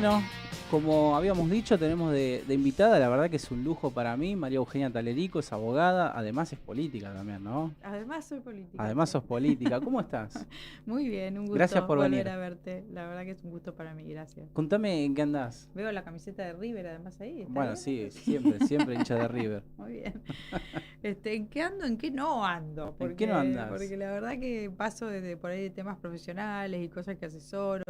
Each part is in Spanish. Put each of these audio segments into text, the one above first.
Bueno, como habíamos dicho, tenemos de invitada, la verdad que es un lujo para mí, María Eugenia Talerico, es abogada, además es política también, ¿no? Además soy política, Además sí. sos política, ¿cómo estás? Muy bien, un Gracias gusto por volver venir. a verte. La verdad que es un gusto para mí, gracias. Contame en qué andás. Veo la camiseta de River además ahí, ¿está Bueno, bien eso? sí, Sí. siempre hincha de River. Muy bien. ¿En qué ando? ¿En qué no ando? ¿En qué no Porque andás? la verdad que paso desde por ahí de temas profesionales y cosas que asesoro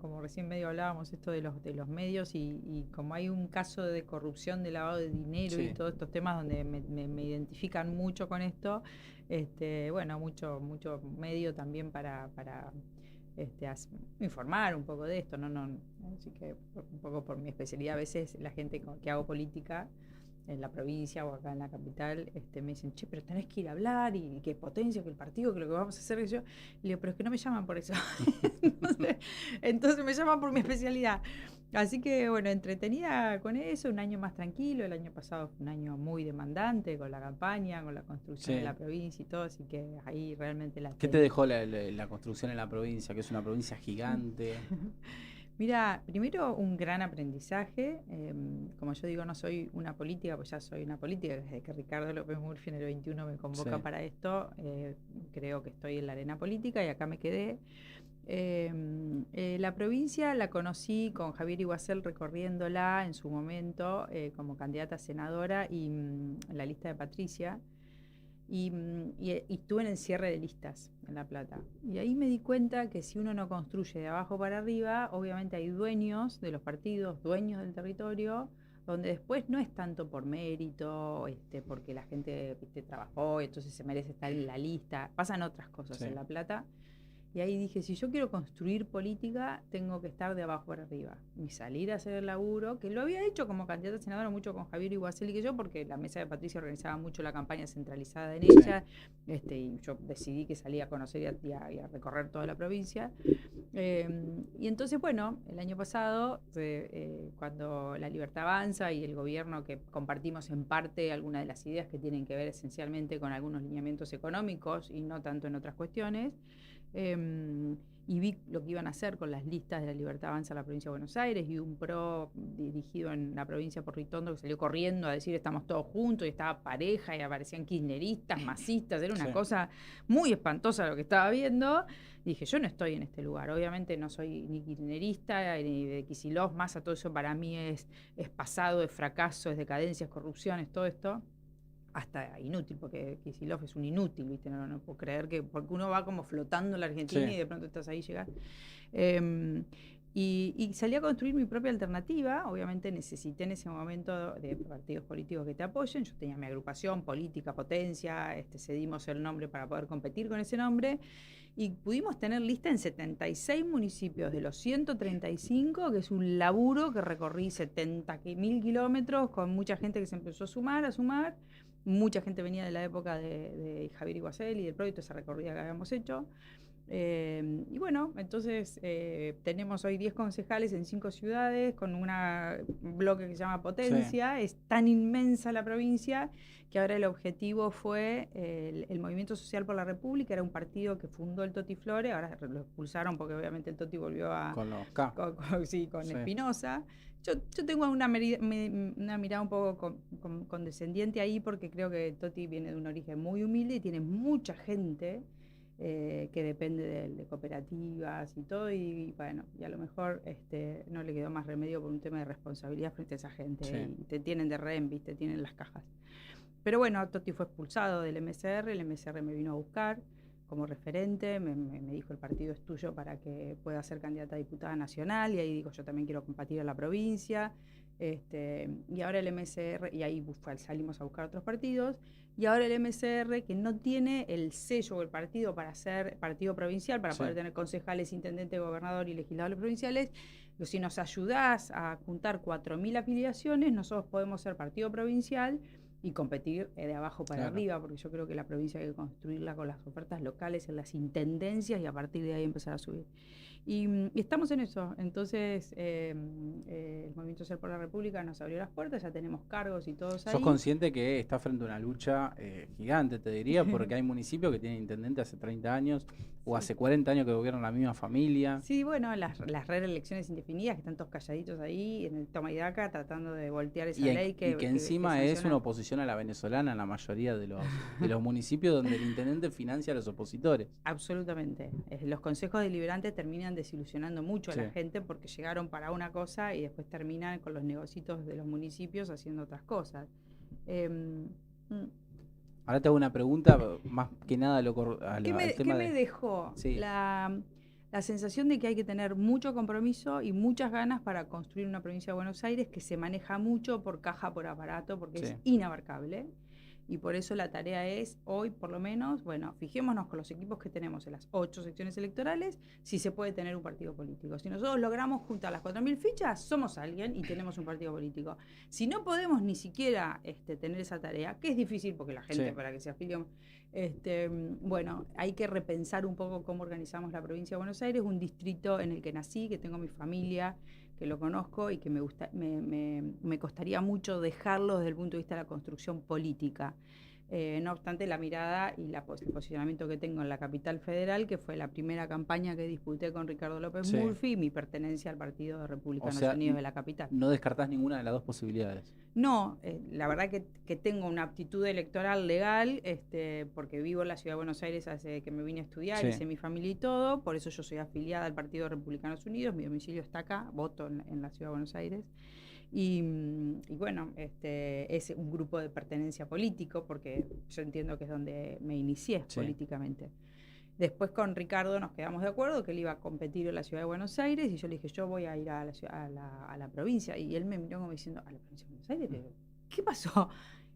como recién medio hablábamos esto de los medios y como hay un caso de corrupción, de lavado de dinero y Sí. todos estos temas donde me identifican mucho con esto, bueno, mucho medio también para informar un poco de esto, ¿no? Así que un poco por mi especialidad, a veces la gente que hago política en la provincia o acá en la capital, me dicen, che, pero tenés que ir a hablar y que potencia, que el partido, que lo que vamos a hacer, que yo. Y le digo, pero es que no me llaman por eso. entonces me llaman por mi especialidad. Así que bueno, entretenida con eso, un año más tranquilo. El año pasado fue un año muy demandante con la campaña, con la construcción de la Sí. provincia y todo, así que ahí realmente la ¿Qué te tenía. dejó la construcción en la provincia, que es una provincia gigante? Mira, primero un gran aprendizaje. Como yo digo, no soy una política, pues ya soy una política. Desde que Ricardo López Murphy en el 21 me Sí. convoca para esto, creo que estoy en la arena política y acá me quedé. La provincia la conocí con Javier Iguacel recorriéndola en su momento como candidata a senadora y en la lista de Patricia. Y estuve en el cierre de listas en La Plata. Y ahí me di cuenta que si uno no construye de abajo para arriba, obviamente hay dueños de los partidos, dueños del territorio, donde después no es tanto por mérito, porque la gente trabajó y entonces se merece estar en la lista. Pasan otras cosas Sí. en La Plata. Y ahí dije, si yo quiero construir política, tengo que estar de abajo para arriba. Y salir a hacer el laburo, que lo había hecho como candidata a senadora mucho con Javier Iguacel y que yo, porque la mesa de Patricia organizaba mucho la campaña centralizada en Sí. ella, y yo decidí que salía a conocer y a recorrer toda la provincia. Y entonces, bueno, el año pasado, cuando La Libertad Avanza y el gobierno, que compartimos en parte algunas de las ideas que tienen que ver esencialmente con algunos lineamientos económicos y no tanto en otras cuestiones, y vi lo que iban a hacer con las listas de La Libertad Avanza en la provincia de Buenos Aires y un PRO dirigido en la provincia por Ritondo que salió corriendo a decir estamos todos juntos y estaba pareja y aparecían kirchneristas, masistas, era Sí. una cosa muy espantosa lo que estaba viendo. Dije, yo no estoy en este lugar, obviamente no soy ni kirchnerista ni de Kicillof, Massa, todo eso para mí es pasado, es fracaso, es decadencia, es corrupción, es todo esto hasta inútil, porque Kicillof es un inútil, ¿viste? No puedo creer que, porque uno va como flotando en la Argentina Sí. y de pronto estás ahí, llegas. Eh, y salí a construir mi propia alternativa. Obviamente necesité en ese momento de partidos políticos que te apoyen. Yo tenía mi agrupación política, Potencia, cedimos el nombre para poder competir con ese nombre. Y pudimos tener lista en 76 municipios de los 135, que es un laburo que recorrí 70.000 kilómetros con mucha gente que se empezó a sumar. Mucha gente venía de la época de Javier Iguacel y del proyecto, esa recorrida que habíamos hecho. Y bueno, entonces tenemos hoy 10 concejales en 5 ciudades con un bloque que se llama Sí. Potencia. Es tan inmensa la provincia que ahora el objetivo fue el Movimiento Social por la República. Era un partido que fundó el Toti Flores, ahora lo expulsaron porque obviamente el Toti volvió Con los K. sí, con Sí. Espinosa. Yo tengo una mirada un poco condescendiente ahí porque creo que Toti viene de un origen muy humilde y tiene mucha gente que depende de cooperativas y todo, y bueno, y a lo mejor no le quedó más remedio por un tema de responsabilidad frente a esa gente, Sí. y te tienen de rehén, te tienen las cajas. Pero bueno, Totti fue expulsado del MCR, el MCR me vino a buscar como referente, me dijo el partido es tuyo para que pueda ser candidata a diputada nacional, y ahí digo yo también quiero compartir a la provincia, y ahora el MCR, y ahí salimos a buscar otros partidos, y ahora el MCR, que no tiene el sello o el partido para ser partido provincial, para Sí. poder tener concejales, intendente, gobernador y legisladores provinciales, si nos ayudás a juntar 4.000 afiliaciones, nosotros podemos ser partido provincial y competir de abajo para Claro. arriba, porque yo creo que la provincia hay que construirla con las ofertas locales en las intendencias y a partir de ahí empezar a subir. Y estamos en eso. Entonces, el Movimiento Social por la República nos abrió las puertas, ya tenemos cargos y todos ¿Sos ahí. consciente que estás frente a una lucha gigante, te diría? Porque hay municipios que tienen intendente hace 30 años o Sí. hace 40 años que gobiernan la misma familia. Sí, bueno, las reelecciones indefinidas, que están todos calladitos ahí en el toma y daca, tratando de voltear esa ley Y que encima es sanciona. una oposición a la venezolana en la mayoría de los municipios donde el intendente financia a los opositores. Absolutamente. Los consejos deliberantes terminan desilusionando mucho a Sí. la gente porque llegaron para una cosa y después terminan con los negocios de los municipios haciendo otras cosas. Em, mm. Ahora te hago una pregunta, más que nada al ¿Qué tema me de... dejó? Sí, La sensación de que hay que tener mucho compromiso y muchas ganas para construir una provincia de Buenos Aires que se maneja mucho por caja, por aparato, porque sí. es inabarcable. Y por eso la tarea es, hoy por lo menos, bueno, fijémonos con los equipos que tenemos en las 8 secciones electorales, si se puede tener un partido político. Si nosotros logramos juntar las 4.000 fichas, somos alguien y tenemos un partido político. Si no podemos ni siquiera tener esa tarea, que es difícil porque la gente Sí. para que se afilie, bueno, hay que repensar un poco cómo organizamos la provincia de Buenos Aires, un distrito en el que nací, que tengo mi familia, que lo conozco y que me costaría mucho dejarlo desde el punto de vista de la construcción política. No obstante, la mirada y el posicionamiento que tengo en la capital federal, que fue la primera campaña que disputé con Ricardo López Sí. Murphy, y mi pertenencia al Partido de Republicanos O sea, Unidos de la capital. no descartás ninguna de las dos posibilidades. No, la verdad que tengo una aptitud electoral legal, porque vivo en la ciudad de Buenos Aires hace que me vine a estudiar, Sí. hice mi familia y todo, por eso yo soy afiliada al Partido de Republicanos Unidos, mi domicilio está acá, voto en la ciudad de Buenos Aires. Y bueno, es un grupo de pertenencia político, porque yo entiendo que es donde me inicié Sí. políticamente. Después con Ricardo nos quedamos de acuerdo que él iba a competir en la ciudad de Buenos Aires y yo le dije, yo voy a ir a la provincia. Y él me miró como diciendo, ¿a la provincia de Buenos Aires? Le digo, ¿qué pasó?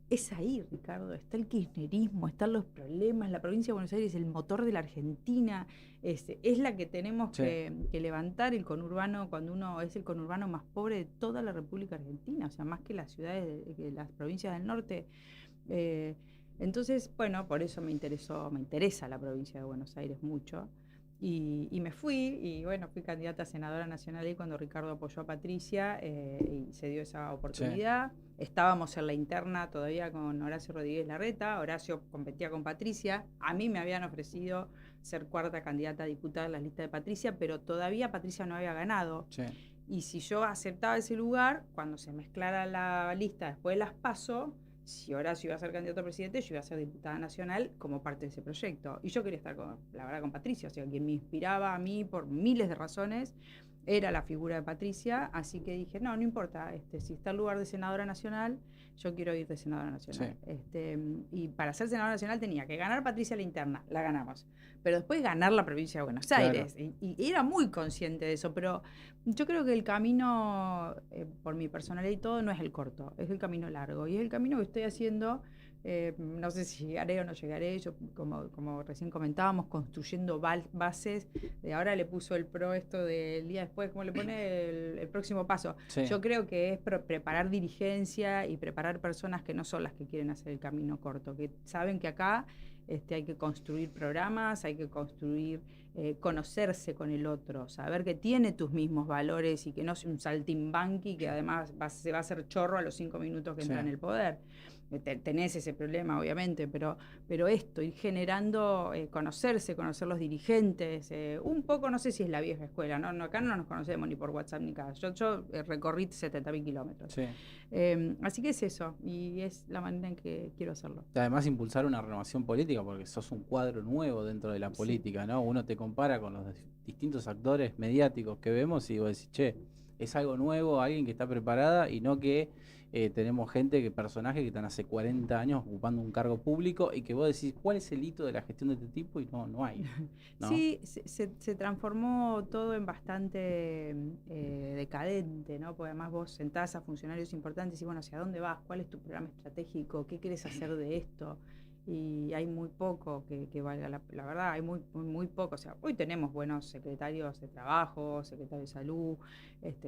Es ahí, Ricardo, está el kirchnerismo, están los problemas, la provincia de Buenos Aires es el motor de la Argentina, es la que tenemos Sí. que levantar el conurbano cuando uno es el conurbano más pobre de toda la República Argentina, o sea, más que las ciudades, que las provincias del norte. Entonces, bueno, por eso me interesa la provincia de Buenos Aires mucho. Y me fui, y bueno, fui candidata a senadora nacional ahí cuando Ricardo apoyó a Patricia y se dio esa oportunidad. Sí. Estábamos en la interna todavía con Horacio Rodríguez Larreta, Horacio competía con Patricia, a mí me habían ofrecido ser cuarta candidata a diputada en la lista de Patricia, pero todavía Patricia no había ganado. Sí. Y si yo aceptaba ese lugar, cuando se mezclara la lista después de las PASO, si Horacio iba a ser candidato a presidente, yo iba a ser diputada nacional como parte de ese proyecto. Y yo quería estar, la verdad, con Patricia, o sea, quien me inspiraba a mí por miles de razones era la figura de Patricia, así que dije, no importa, si está el lugar de senadora nacional, yo quiero ir de senadora nacional. Sí. Y para ser senadora nacional tenía que ganar Patricia la interna, la ganamos, pero después ganar la provincia de Buenos Aires. Claro. Y era muy consciente de eso, pero yo creo que el camino, por mi personalidad y todo, no es el corto, es el camino largo, y es el camino que estoy haciendo. No sé si llegaré o no llegaré, yo como recién comentábamos, construyendo bases, ahora le puso el PRO esto del día después, ¿cómo le pone el próximo paso? Sí. Yo creo que es preparar dirigencia y preparar personas que no son las que quieren hacer el camino corto, que saben que acá hay que construir programas, hay que construir, conocerse con el otro, saber que tiene tus mismos valores y que no es un saltimbanqui que además se va a hacer chorro a los 5 minutos que entra en el poder. Tenés ese problema, obviamente, pero esto, ir generando, conocer los dirigentes, un poco, no sé si es la vieja escuela, ¿no? Acá no nos conocemos ni por WhatsApp ni nada. Yo recorrí 70.000 kilómetros. Sí. Así que es eso, y es la manera en que quiero hacerlo. Además, impulsar una renovación política, porque sos un cuadro nuevo dentro de la política, ¿no? Uno te compara con los distintos actores mediáticos que vemos y vos decís, che, es algo nuevo, alguien que está preparada y no que tenemos personajes que están hace 40 años ocupando un cargo público y que vos decís, ¿cuál es el hito de la gestión de este tipo? Y no hay, ¿no? Sí, se transformó todo en bastante decadente, ¿no? Porque además vos sentás a funcionarios importantes y bueno, ¿hacia dónde vas? ¿Cuál es tu programa estratégico? ¿Qué querés hacer de esto? y hay muy poco que valga la verdad, hay muy poco. O sea, hoy tenemos buenos secretarios de trabajo, secretarios de salud,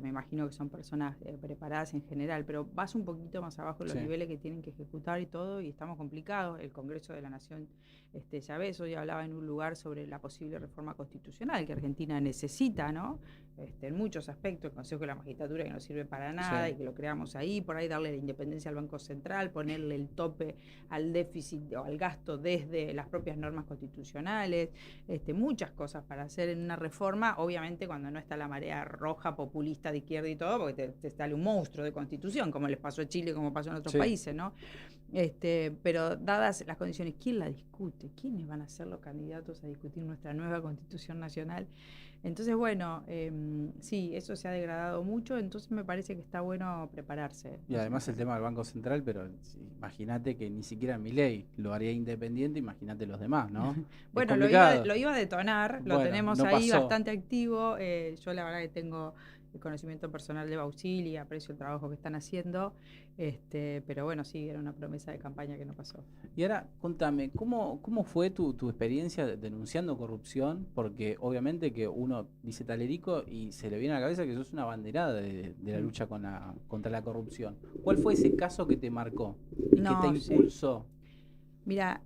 me imagino que son personas preparadas en general, pero vas un poquito más abajo en los Sí. niveles que tienen que ejecutar y todo, y estamos complicados. El Congreso de la Nación, ya ves, hoy hablaba en un lugar sobre la posible reforma constitucional que Argentina necesita, ¿no? En muchos aspectos, el Consejo de la Magistratura que no sirve para nada Sí. y que lo creamos ahí, por ahí darle la independencia al Banco Central, ponerle el tope al déficit o al gasto desde las propias normas constitucionales, muchas cosas para hacer en una reforma, obviamente cuando no está la marea roja, populista de izquierda y todo, porque te sale un monstruo de constitución, como les pasó a Chile, como pasó en otros Sí. países, ¿no? Pero dadas las condiciones, ¿quién la discute? ¿Quiénes van a ser los candidatos a discutir nuestra nueva Constitución Nacional? Entonces, bueno, sí, eso se ha degradado mucho, entonces me parece que está bueno prepararse. Y además el tema del Banco Central, pero imagínate que ni siquiera Milei lo haría independiente, imagínate los demás, ¿no? Es Bueno, complicado. lo iba a detonar, lo Bueno, tenemos no ahí pasó. bastante activo. Yo la verdad que tengo el conocimiento personal de Bausili, aprecio el trabajo que están haciendo, pero bueno, sí, era una promesa de campaña que no pasó. Y ahora, contame, ¿cómo fue tu experiencia denunciando corrupción? Porque obviamente que uno dice Talerico y se le viene a la cabeza que sos una banderada de la lucha contra la corrupción. ¿Cuál fue ese caso que te marcó y que te No, sí. impulsó? Mira,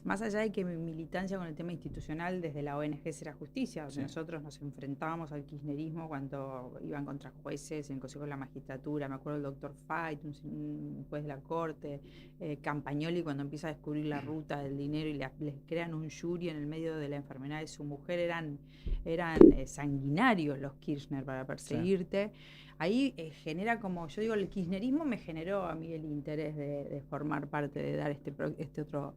más allá de que mi militancia con el tema institucional desde la ONG Será Justicia, donde Sí. nosotros nos enfrentábamos al kirchnerismo cuando iban contra jueces en el Consejo de la Magistratura, me acuerdo del doctor Fait, un juez de la Corte, Campagnoli cuando empieza a descubrir la ruta del dinero y les crean un jury en el medio de la enfermedad de su mujer, eran sanguinarios los Kirchner para perseguirte. Sí. Ahí genera, como yo digo, el kirchnerismo me generó a mí el interés de formar parte, de dar este otro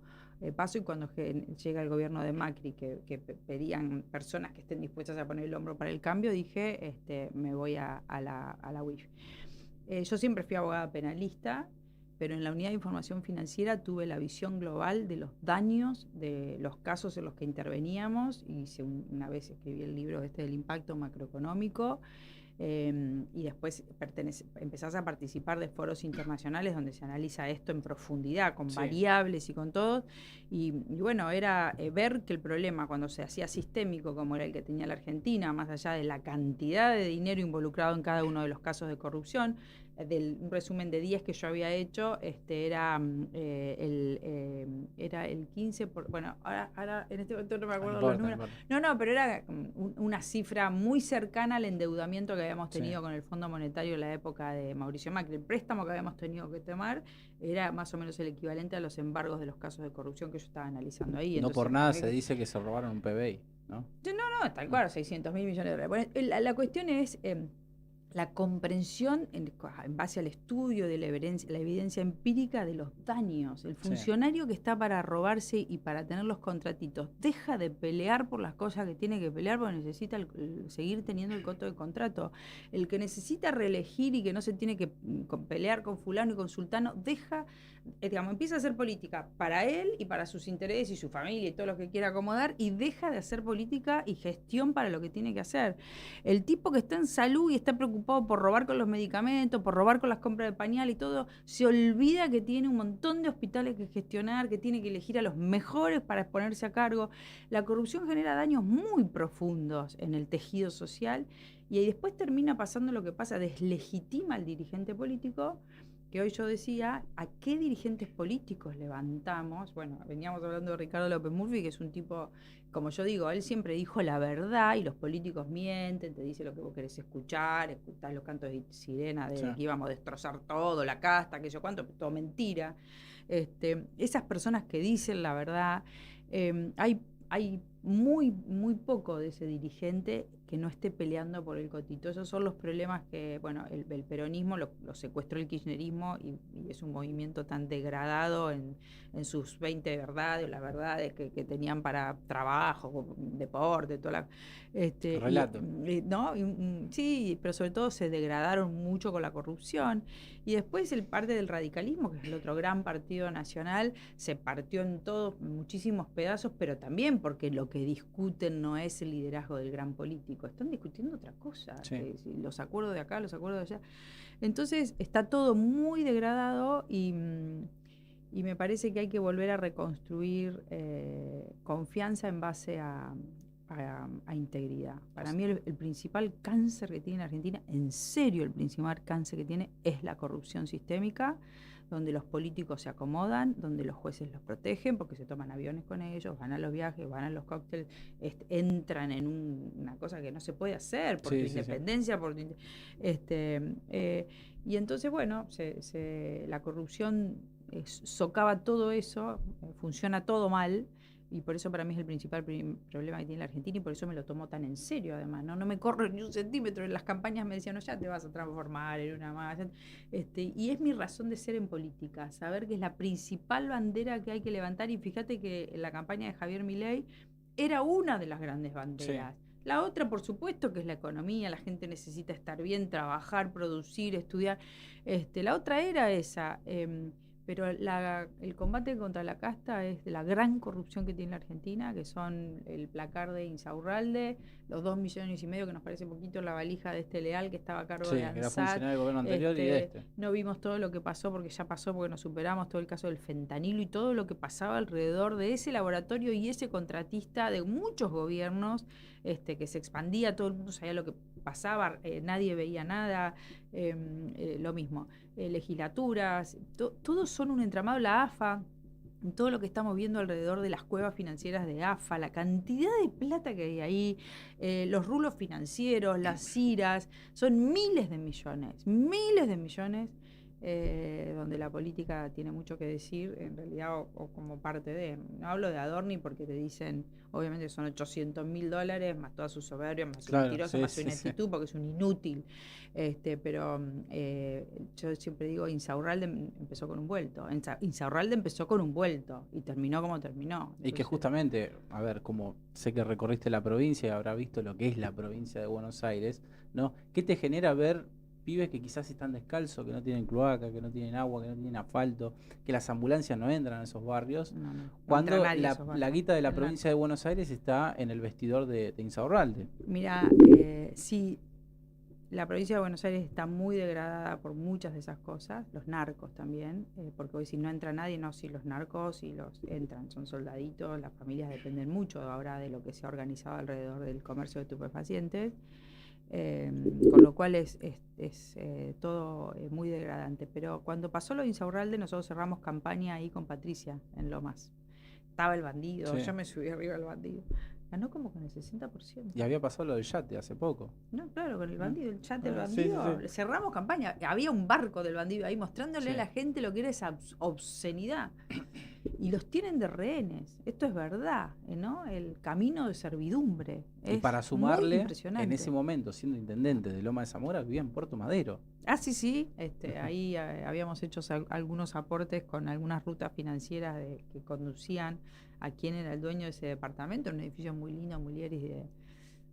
paso, y cuando llega el gobierno de Macri, que pedían personas que estén dispuestas a poner el hombro para el cambio, dije, me voy a la UIF. Yo siempre fui abogada penalista, pero en la unidad de información financiera tuve la visión global de los daños de los casos en los que interveníamos, y una vez escribí el libro del impacto macroeconómico. Y después empezás a participar de foros internacionales donde se analiza esto en profundidad, con variables y con todo. Y bueno, era ver que el problema, cuando se hacía sistémico, como era el que tenía la Argentina, más allá de la cantidad de dinero involucrado en cada uno de los casos de corrupción, un resumen de 10 que yo había hecho, era el 15%, bueno, ahora en este momento no me acuerdo los números. No, pero era una cifra muy cercana al endeudamiento que habíamos tenido con el Fondo Monetario en la época de Mauricio Macri. El préstamo que habíamos tenido que tomar era más o menos el equivalente a los embargos de los casos de corrupción que yo estaba analizando ahí. No, entonces, por nada se dice que se robaron un PBI, ¿no? No, tal cual, 600 mil millones de dólares. Bueno, la cuestión es la comprensión en base al estudio de la evidencia empírica de los daños. El funcionario que está para robarse y para tener los contratitos deja de pelear por las cosas que tiene que pelear porque necesita seguir teniendo el coto de contrato. El que necesita reelegir y que no se tiene que pelear con fulano y con sultano, empieza a hacer política para él y para sus intereses y su familia y todo lo que quiera acomodar, y deja de hacer política y gestión para lo que tiene que hacer. El tipo que está en salud y está preocupado por robar con los medicamentos, por robar con las compras de pañal y todo, se olvida que tiene un montón de hospitales que gestionar, que tiene que elegir a los mejores para ponerse a cargo. La corrupción genera daños muy profundos en el tejido social, y después termina pasando lo que pasa, deslegitima al dirigente político, que hoy yo decía, ¿a qué dirigentes políticos levantamos? Bueno, veníamos hablando de Ricardo López Murphy, que es un tipo, como yo digo, él siempre dijo la verdad, y los políticos mienten, te dice lo que vos querés escuchar, escuchás los cantos de sirena de que íbamos a destrozar todo, la casta, qué sé yo cuánto, todo mentira. Esas personas que dicen la verdad, hay muy poco de ese dirigente que no esté peleando por el cotito. Esos son los problemas que, bueno, el peronismo lo secuestró el kirchnerismo, y es un movimiento tan degradado en sus 20 verdades, las verdades que tenían para trabajo, deporte, toda la... Relato. ¿no? Sí, pero sobre todo se degradaron mucho con la corrupción. Y después el parte del radicalismo, que es el otro gran partido nacional, se partió en todos muchísimos pedazos, pero también porque lo que discuten no es el liderazgo del gran político, están discutiendo otra cosa, los acuerdos de acá, los acuerdos de allá. Entonces está todo muy degradado, y Y me parece que hay que volver a reconstruir confianza en base a integridad. Para mí el principal cáncer que tiene la Argentina, en serio el principal cáncer que tiene, es la corrupción sistémica, donde los políticos se acomodan, donde los jueces los protegen porque se toman aviones con ellos, van a los viajes, van a los cócteles, entran en una cosa que no se puede hacer por tu independencia, por tu, y entonces, bueno, la corrupción socava todo eso, funciona todo mal. Y por eso para mí es el principal problema que tiene la Argentina y por eso me lo tomo tan en serio, además. No me corro ni un centímetro. En las campañas me decían, no, ya te vas a transformar en una más. Y es mi razón de ser en política, saber que es la principal bandera que hay que levantar. Y fíjate que en la campaña de Javier Milei era una de las grandes banderas. Sí. La otra, por supuesto, que es la economía. La gente necesita estar bien, trabajar, producir, estudiar. La otra era esa. Pero el combate contra la casta es de la gran corrupción que tiene la Argentina, que son el placar de Insaurralde, los 2,5 millones que nos parece poquito la valija de este Leal que estaba a cargo de ANSAT. Era funcionario del gobierno anterior y de este. No vimos todo lo que pasó porque ya pasó, porque nos superamos todo el caso del fentanilo y todo lo que pasaba alrededor de ese laboratorio y ese contratista de muchos gobiernos, que se expandía, todo el mundo sabía lo que pasaba, nadie veía nada, lo mismo. Legislaturas, todos son un entramado, la AFA, todo lo que estamos viendo alrededor de las cuevas financieras de AFA, la cantidad de plata que hay ahí, los rulos financieros, las CIRAs, son miles de millones, donde la política tiene mucho que decir, en realidad, o como parte de. No hablo de Adorni porque te dicen, obviamente son $800.000, más toda su soberbia, más su mentiroso, más su ineptitud, porque es un inútil. Pero yo siempre digo, Insaurralde empezó con un vuelto. Insaurralde empezó con un vuelto y terminó como terminó. Entonces, y que justamente, a ver, como sé que recorriste la provincia y habrás visto lo que es la provincia de Buenos Aires, ¿no? ¿Qué te genera ver pibes que quizás están descalzos, que no tienen cloaca, que no tienen agua, que no tienen asfalto, que las ambulancias no entran a esos barrios, cuando la guita de la provincia de Buenos Aires está en el vestidor de Insaurralde? Mira, sí, la provincia de Buenos Aires está muy degradada por muchas de esas cosas, los narcos también, porque hoy si no entra nadie, no, si los narcos y los entran, son soldaditos, las familias dependen mucho ahora de lo que se ha organizado alrededor del comercio de estupefacientes. Con lo cual es todo muy degradante. Pero cuando pasó lo de Insaurralde, nosotros cerramos campaña ahí con Patricia, en Lomas. Estaba el bandido, yo me subí arriba del bandido. Ganó como con el 60%. Y había pasado lo del yate hace poco. No, claro, con el bandido, el yate del bandido. Sí. Cerramos campaña. Había un barco del bandido ahí mostrándole a la gente lo que era esa obscenidad. Y los tienen de rehenes. Esto es verdad, ¿no? El camino de servidumbre. Y para sumarle, en ese momento, siendo intendente de Loma de Zamora, vivía en Puerto Madero. Ah, sí. Ahí habíamos hecho algunos aportes con algunas rutas financieras que conducían a quién era el dueño de ese departamento, un edificio muy lindo, muy lieris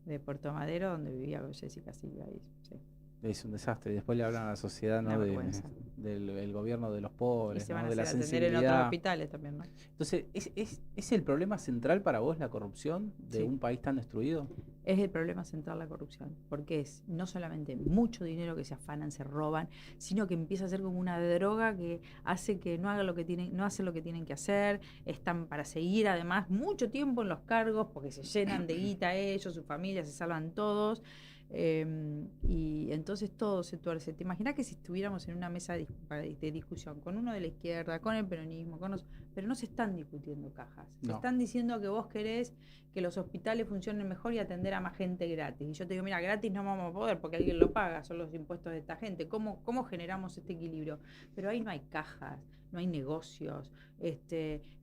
de Puerto Madero, donde vivía Jessica Silva ahí. Sí. Es un desastre. Y después le hablan a la sociedad, ¿no? Del gobierno de los pobres, y se van ¿no? De la sensibilidad. En otros hospitales también, ¿no? Entonces, ¿es el problema central para vos la corrupción de un país tan destruido? Es el problema central la corrupción, porque es no solamente mucho dinero que se afanan, se roban, sino que empieza a ser como una droga que hace que no hacen lo que tienen que hacer, están para seguir además mucho tiempo en los cargos porque se llenan de guita ellos, su familia, se salvan todos. Y entonces todo se tuerce. ¿Te imaginas que si estuviéramos en una mesa de discusión con uno de la izquierda, con el peronismo, pero no se están discutiendo cajas? No. Están diciendo que vos querés que los hospitales funcionen mejor y atender a más gente gratis. Y yo te digo, mira, gratis no vamos a poder porque alguien lo paga, son los impuestos de esta gente. ¿Cómo generamos este equilibrio? Pero ahí no hay cajas, no hay negocios.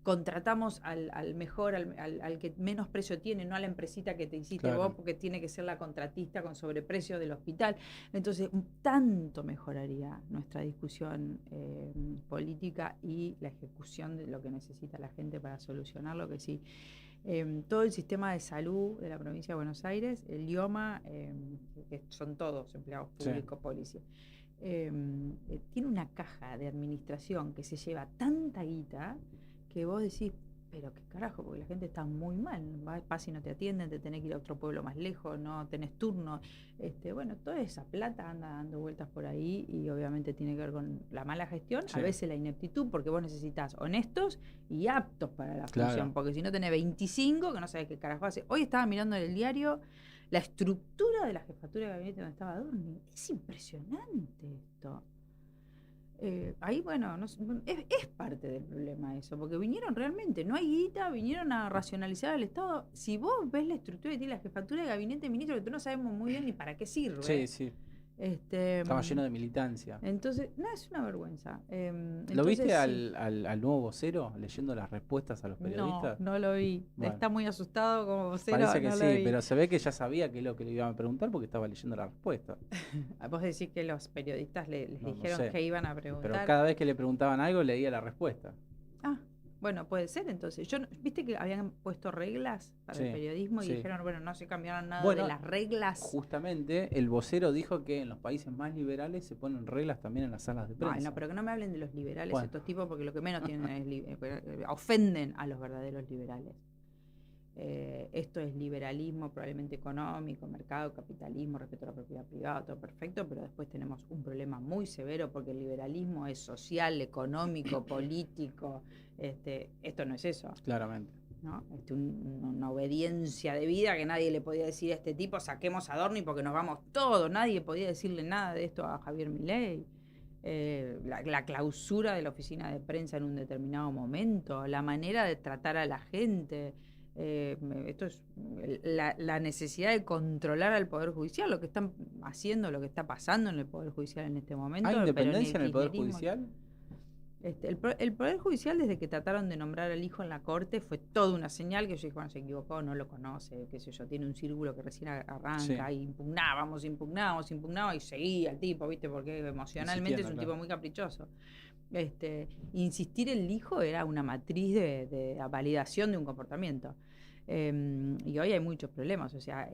Contratamos al mejor, al que menos precio tiene, no a la empresita que te hiciste vos, porque tiene que ser la contratista con sobreprecio del hospital. Entonces, tanto mejoraría nuestra discusión política y la ejecución de lo que necesita la gente para solucionarlo, que sí. Todo el sistema de salud de la provincia de Buenos Aires, el IOMA, que son todos empleados públicos, policía, tiene una caja de administración que se lleva tanta guita que vos decís, pero qué carajo, porque la gente está muy mal, vas y no te atienden, te tenés que ir a otro pueblo más lejos, no tenés turno. Bueno, toda esa plata anda dando vueltas por ahí y obviamente tiene que ver con la mala gestión, Sí. a veces la ineptitud, porque vos necesitas honestos y aptos para la Claro. función, porque si no tenés 25 que no sabés qué carajo hace. Hoy estaba mirando en el diario la estructura de la jefatura de gabinete donde estaba Adorni. Es impresionante esto. Ahí, bueno, es parte del problema eso, porque vinieron realmente, no hay guita, vinieron a racionalizar al Estado. Si vos ves la estructura que tiene la jefatura de gabinete de ministro, que tú no sabemos muy bien ni para qué sirve. Sí, sí. Estaba lleno de militancia. Entonces, no, es una vergüenza. ¿Lo viste sí. al nuevo vocero leyendo las respuestas a los periodistas? No lo vi. Bueno. Está muy asustado como vocero. Parece que no sí, pero se ve que ya sabía qué es lo que le iban a preguntar porque estaba leyendo la respuesta. Vos decís que los periodistas les No dijeron sé. que iban a preguntar. Pero cada vez que le preguntaban algo leía la respuesta. Ah, bueno, puede ser entonces. Viste que habían puesto reglas para el periodismo y dijeron, bueno, no se cambiaron nada de las reglas. Justamente el vocero dijo que en los países más liberales se ponen reglas también en las salas de prensa. No, pero que no me hablen de los liberales estos tipos, porque lo que menos tienen es ofenden a los verdaderos liberales. Esto es liberalismo probablemente económico, mercado, capitalismo, respeto a la propiedad privada, todo perfecto, pero después tenemos un problema muy severo porque el liberalismo es social, económico, político. Esto no es eso. Claramente. ¿No? Una obediencia de vida que nadie le podía decir a este tipo, saquemos a Adorni porque nos vamos todos, nadie podía decirle nada de esto a Javier Milei. La clausura de la oficina de prensa en un determinado momento, la manera de tratar a la gente. Esto es la necesidad de controlar al Poder Judicial, lo que están haciendo, lo que está pasando en el Poder Judicial en este momento. ¿Hay independencia en el Poder Judicial? El Poder Judicial, desde que trataron de nombrar al hijo en la corte, fue toda una señal que yo dije, bueno, se equivocó, no lo conoce, qué sé yo, tiene un círculo que recién arranca, y impugnábamos, y seguía el tipo, ¿viste? Porque emocionalmente es un tipo muy caprichoso. Insistir el hijo era una matriz de validación de un comportamiento. Y hoy hay muchos problemas, o sea,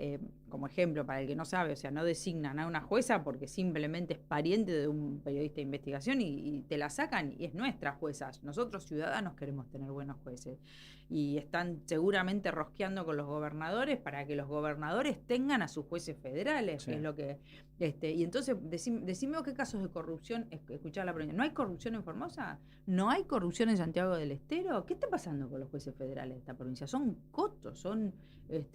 como ejemplo, para el que no sabe, o sea, no designan a una jueza porque simplemente es pariente de un periodista de investigación y te la sacan y es nuestra jueza. Nosotros ciudadanos queremos tener buenos jueces y están seguramente rosqueando con los gobernadores para que los gobernadores tengan a sus jueces federales, que es lo que... y entonces, decime qué casos de corrupción, escuchar la provincia. ¿No hay corrupción en Formosa? ¿No hay corrupción en Santiago del Estero? ¿Qué está pasando con los jueces federales de esta provincia? Son cotos, son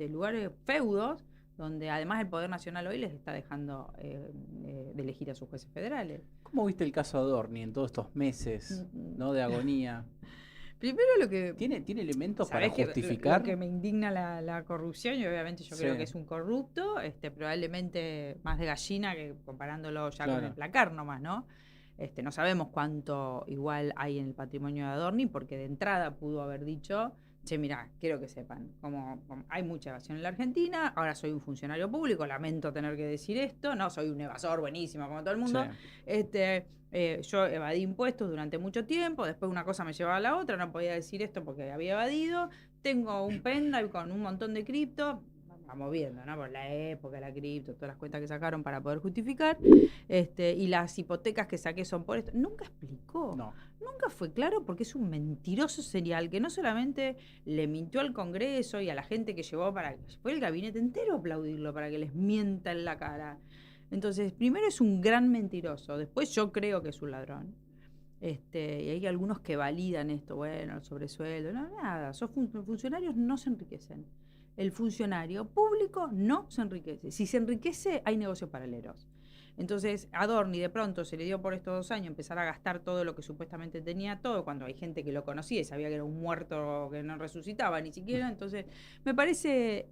lugares feudos donde además el Poder Nacional hoy les está dejando de elegir a sus jueces federales. ¿Cómo viste el caso Adorni en todos estos meses de agonía? Primero lo que... ¿Tiene elementos para justificar? Lo que me indigna la corrupción, y obviamente yo creo que es un corrupto, probablemente más de gallina que comparándolo ya con el placar nomás, ¿no? No sabemos cuánto igual hay en el patrimonio de Adorni, porque de entrada pudo haber dicho, che, mirá, quiero que sepan, como hay mucha evasión en la Argentina, ahora soy un funcionario público, lamento tener que decir esto, no soy un evasor buenísimo como todo el mundo, yo evadí impuestos durante mucho tiempo, después una cosa me llevaba a la otra, no podía decir esto porque había evadido, tengo un pendrive con un montón de cripto, vamos viendo, ¿no? Por la época, la cripto, todas las cuentas que sacaron para poder justificar, y las hipotecas que saqué son por esto. Nunca explicó, nunca fue claro porque es un mentiroso serial que no solamente le mintió al Congreso y a la gente que llevó fue el gabinete entero a aplaudirlo para que les mienta en la cara. Entonces, primero es un gran mentiroso, después yo creo que es un ladrón. Y hay algunos que validan esto, bueno, el sobresueldo, no, nada, funcionarios no se enriquecen. El funcionario público no se enriquece. Si se enriquece, hay negocios paralelos. Entonces, Adorni de pronto se le dio por estos 2 años empezar a gastar todo lo que supuestamente tenía todo, cuando hay gente que lo conocía y sabía que era un muerto que no resucitaba ni siquiera. Entonces, me parece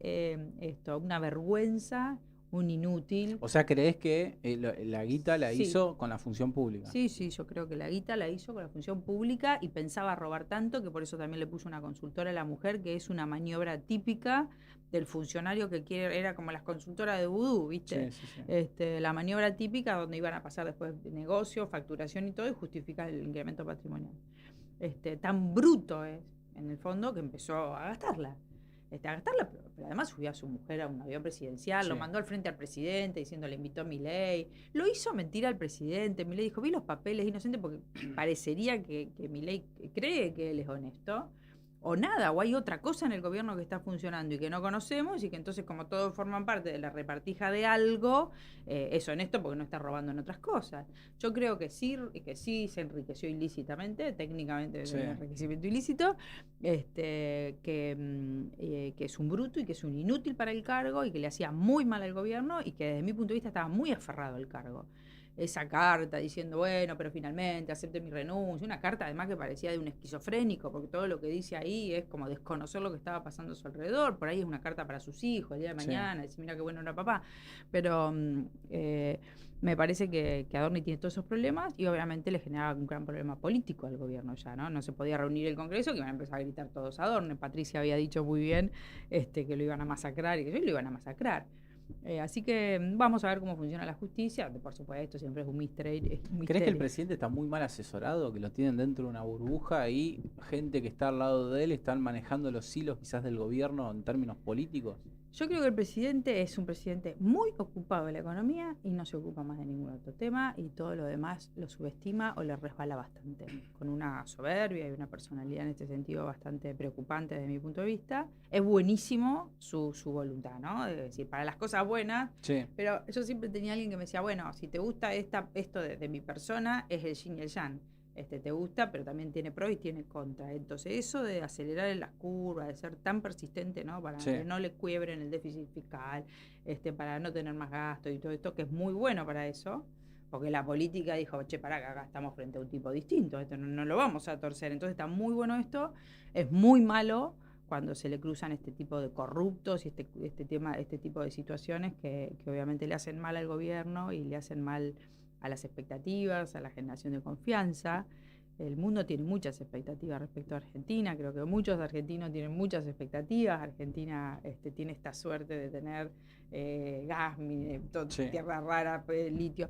una vergüenza, un inútil. O sea, ¿crees que la guita la hizo con la función pública? Sí, yo creo que la guita la hizo con la función pública y pensaba robar tanto que por eso también le puso una consultora a la mujer, que es una maniobra típica del funcionario que quiere, era como las consultoras de vudú, ¿viste? Sí. La maniobra típica donde iban a pasar después de negocio, facturación y todo y justificar el incremento patrimonial. Tan bruto es, en el fondo, que empezó a gastarla. Pero además subió a su mujer a un avión presidencial, lo mandó al frente al presidente diciendo, le invitó a Milei, lo hizo mentir al presidente. Milei dijo, vi los papeles, inocente, porque parecería que Milei cree que él es honesto, o nada, o hay otra cosa en el gobierno que está funcionando y que no conocemos y que entonces como todos forman parte de la repartija de algo, es honesto porque no está robando en otras cosas. Yo creo que sí se enriqueció ilícitamente, técnicamente es un enriquecimiento ilícito, que es un bruto y que es un inútil para el cargo y que le hacía muy mal al gobierno y que desde mi punto de vista estaba muy aferrado al cargo. Esa carta diciendo, bueno, pero finalmente acepte mi renuncia, una carta además que parecía de un esquizofrénico, porque todo lo que dice ahí es como desconocer lo que estaba pasando a su alrededor, por ahí es una carta para sus hijos, el día de mañana, dice, mira qué bueno era papá, pero me parece que Adorni tiene todos esos problemas y obviamente le generaba un gran problema político al gobierno ya, ¿no? No se podía reunir el Congreso, que iban a empezar a gritar todos a Adorni. Patricia había dicho muy bien que lo iban a masacrar y que lo iban a masacrar. Así que vamos a ver cómo funciona la justicia. Por supuesto, siempre es un misterio. ¿Crees que el presidente está muy mal asesorado, que lo tienen dentro de una burbuja y gente que está al lado de él están manejando los hilos quizás del gobierno en términos políticos? Yo creo que el presidente es un presidente muy ocupado de la economía y no se ocupa más de ningún otro tema y todo lo demás lo subestima o le resbala bastante, con una soberbia y una personalidad en este sentido bastante preocupante desde mi punto de vista. Es buenísimo su voluntad, ¿no? Es decir, para las cosas buenas, pero yo siempre tenía alguien que me decía, bueno, si te gusta esto de mi persona, es el yin y el yang. Te gusta, pero también tiene pros y tiene contra. Entonces, eso de acelerar en las curvas, de ser tan persistente, ¿no? Para que no le quiebren el déficit fiscal, para no tener más gasto y todo esto, que es muy bueno para eso, porque la política dijo, che, pará, que acá estamos frente a un tipo distinto, esto no lo vamos a torcer. Entonces, está muy bueno esto, es muy malo cuando se le cruzan este tipo de corruptos y este tipo de situaciones que obviamente le hacen mal al gobierno y le hacen mal a las expectativas, a la generación de confianza. El mundo tiene muchas expectativas respecto a Argentina, creo que muchos argentinos tienen muchas expectativas. Argentina tiene esta suerte de tener gas, tierra rara, litio.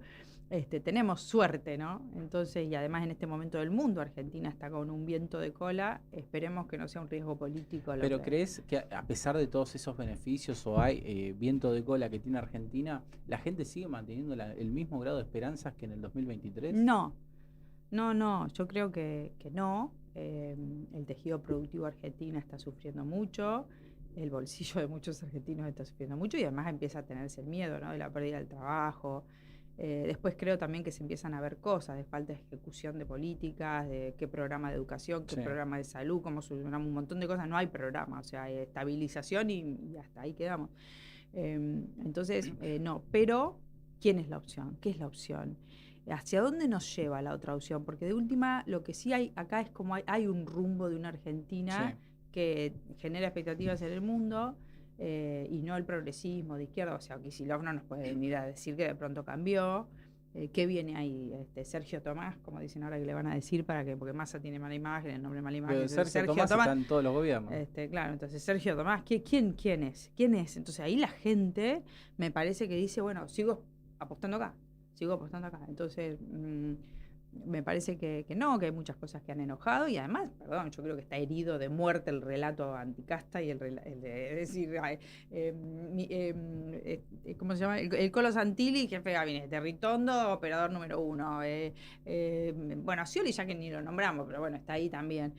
Tenemos suerte, ¿no? Entonces, y además en este momento del mundo, Argentina está con un viento de cola, esperemos que no sea un riesgo político. ¿Pero crees que a pesar de todos esos beneficios o hay viento de cola que tiene Argentina, la gente sigue manteniendo el mismo grado de esperanzas que en el 2023? No, yo creo que no. El tejido productivo argentino está sufriendo mucho, el bolsillo de muchos argentinos está sufriendo mucho y además empieza a tenerse el miedo, ¿no? De la pérdida del trabajo. Después creo también que se empiezan a ver cosas de falta de ejecución de políticas, de qué programa de educación, qué programa de salud, cómo solucionamos un montón de cosas. No hay programa, o sea, hay estabilización y hasta ahí quedamos. Entonces, no, pero ¿quién es la opción? ¿Qué es la opción? ¿Hacia dónde nos lleva la otra opción? Porque de última, lo que sí hay acá es como hay un rumbo de una Argentina que genera expectativas en el mundo, y no el progresismo de izquierda. O sea, Kicillof no nos puede venir a decir que de pronto cambió. ¿Qué viene ahí? Sergio Tomás, como dicen ahora que le van a decir, porque Massa tiene mala imagen, el nombre mala imagen. Pero Sergio Tomás está en todos los gobiernos. Claro, entonces Sergio Tomás, ¿quién es? ¿Quién es? Entonces ahí la gente me parece que dice, bueno, sigo apostando acá. Entonces, me parece que no, que hay muchas cosas que han enojado y además, perdón, yo creo que está herido de muerte el relato anticasta y es decir, ¿cómo se llama? El Colo Santilli, jefe de gabinete, Ritondo, operador número 1, bueno, Scioli ya que ni lo nombramos, pero bueno, está ahí también.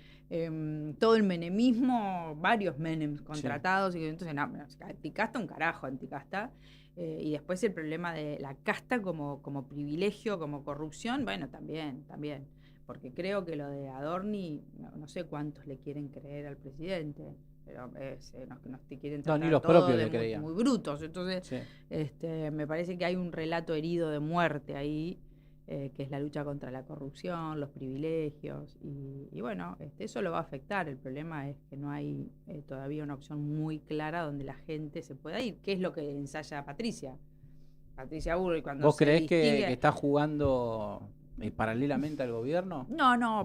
Todo el menemismo, varios menems contratados, y entonces, no, anticasta un carajo, anticasta. Y después el problema de la casta como privilegio, como corrupción, bueno, también, porque creo que lo de Adorni, no sé cuántos le quieren creer al presidente, pero nos quieren tratar ni los todos propios de le creían. muy brutos. Entonces, me parece que hay un relato herido de muerte ahí, que es la lucha contra la corrupción, los privilegios, y bueno, eso lo va a afectar. El problema es que no hay todavía una opción muy clara donde la gente se pueda ir, que es lo que ensaya Patricia Bullrich cuando ¿Vos se creés distingue... que está jugando paralelamente al gobierno? No,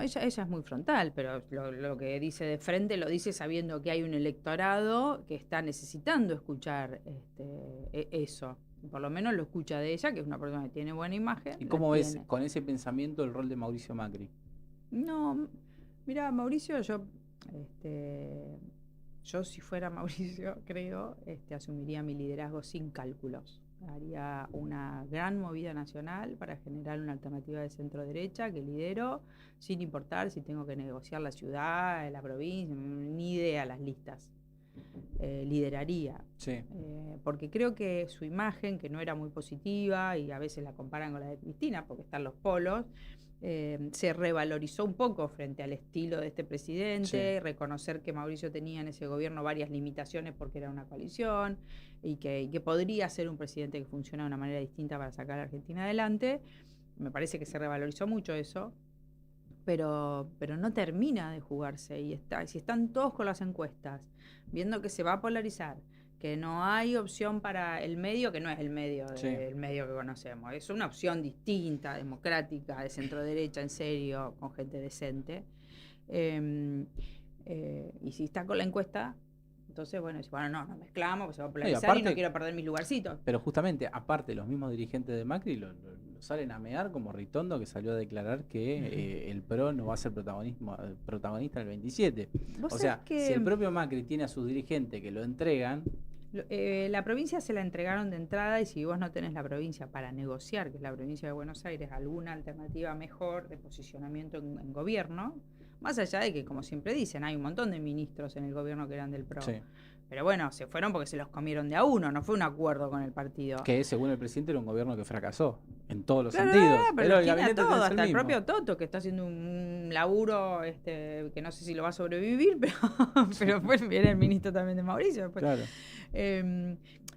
ella es muy frontal, pero lo que dice de frente lo dice sabiendo que hay un electorado que está necesitando escuchar eso. Por lo menos lo escucha de ella, que es una persona que tiene buena imagen. ¿Y cómo ves con ese pensamiento el rol de Mauricio Macri? No, mira, Mauricio, yo si fuera Mauricio, creo, asumiría mi liderazgo sin cálculos. haría una gran movida nacional para generar una alternativa de centro-derecha que lidero, sin importar si tengo que negociar la ciudad, la provincia, ni idea las listas. Lideraría. Sí. Porque creo que su imagen, que no era muy positiva, y a veces la comparan con la de Cristina, porque están los polos, se revalorizó un poco frente al estilo de este presidente, Sí. reconocer que Mauricio tenía en ese gobierno varias limitaciones porque era una coalición y que podría ser un presidente que funciona de una manera distinta para sacar a Argentina adelante. Me parece que se revalorizó mucho eso, pero no termina de jugarse. Y si están todos con las encuestas, viendo que se va a polarizar, que no hay opción para el medio, que no es el medio, Sí. el medio que conocemos, es una opción distinta, democrática, de centro derecha, en serio, con gente decente. Y si está con la encuesta, entonces, bueno, no mezclamos, se va a polarizar y aparte, no quiero perder mis lugarcitos. pero justamente, aparte, los mismos dirigentes de Macri lo salen a mear, como Ritondo, que salió a declarar que el PRO no va a ser protagonista en el 27. ¿Vos O sabés sea, que si el propio Macri tiene a sus dirigentes que lo entregan, la provincia se la entregaron de entrada, y si vos no tenés la provincia para negociar, que es la provincia de Buenos Aires, alguna alternativa mejor de posicionamiento en gobierno, más allá de que, como siempre dicen, hay un montón de ministros en el gobierno que eran del PRO. sí, Pero bueno, se fueron porque se los comieron de a uno, no fue un acuerdo con el partido. que según el presidente era un gobierno que fracasó en todos los Claro, sentidos. pero el tiene a gabinete todo, tenés hasta el mismo. propio Toto, que está haciendo un laburo que no sé si lo va a sobrevivir, pero pues viene el ministro también de Mauricio. Después. Claro.